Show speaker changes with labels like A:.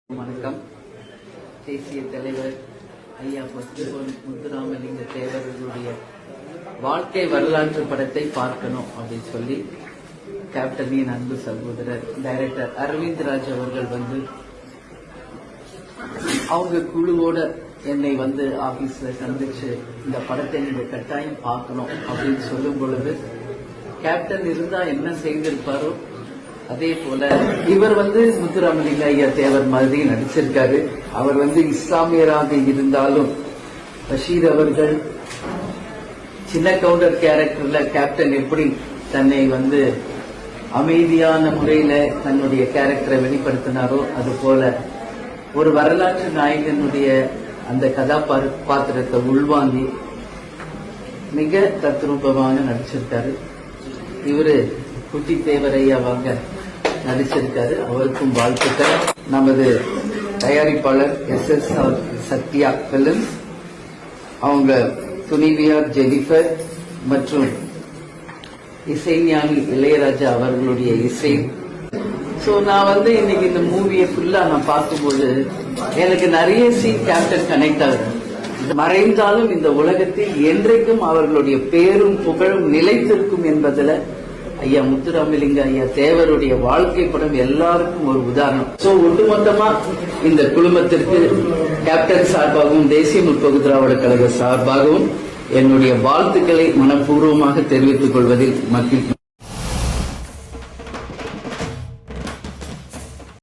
A: வணக்கம். தேசிய தலைவர் ஐயா முத்துராமலிங்க தேவர்களுடைய வாழ்க்கை வரலாற்று படத்தை பார்க்கணும் அப்படின்னு சொல்லி கேப்டனின் அன்பு சகோதரர் டைரக்டர் அரவிந்த் ராஜ் அவர்கள் அவங்க குழுவோட என்னை ஆபீஸ்ல சந்திச்சு இந்த படத்தை நீங்க கட்டாயம் பார்க்கணும் அப்படின்னு சொல்லும் பொழுது கேப்டன் இருந்தா என்ன செய்திருப்பாரோ அதே போல இவர் முத்துராமலிங்க ஐயா தேவர் மாதிரி நடிச்சிருக்காரு. அவர் இஸ்லாமியராக இருந்தாலும் பஷீர் அவர்கள் சின்ன கவுண்டர் கேரக்டர்ல கேப்டன் எப்படி தன்னை அமைதியான முறையில தன்னுடைய கேரக்டரை வெளிப்படுத்தினாரோ அது போல ஒரு வரலாற்று நாயகனுடைய அந்த கதாபாத்திரத்தை உள்வாங்கி மிக தத்ரூபமாக நடிச்சிருக்காரு. இவரு குட்டி தேவரையா நடிச்சிருக்காரு. அவருக்கும் வாழ்த்துக்கள். நமது தயாரிப்பாளர் SSR சத்யா பிலிம்ஸ், அவங்க துணிவியார் ஜெனிஃபர் மற்றும் இசைஞானி இளையராஜா அவர்களுடைய இசை. நான் இன்னைக்கு இந்த மூவியை ஃபுல்லா நான் பார்க்கும்போது எனக்கு நிறைய கேப்டன் கனெக்ட் ஆகுது. மறைந்தாலும் இந்த உலகத்தில் என்றைக்கும் அவர்களுடைய பேரும் புகழும் நிலைத்திருக்கும் என்பதுல ஐயா முத்துராமலிங்க ஐயா தேவருடைய வாழ்க்கை படம் எல்லாருக்கும் ஒரு உதாரணம். ஒட்டுமொத்தமா இந்த குழுமத்திற்கு கேப்டன் சார்பாகவும் தேசிய முற்போக்கு திராவிட கழக சார்பாகவும் என்னுடைய வாழ்த்துக்களை மனப்பூர்வமாக தெரிவித்துக் கொள்வதில் மகிழ்ச்சி.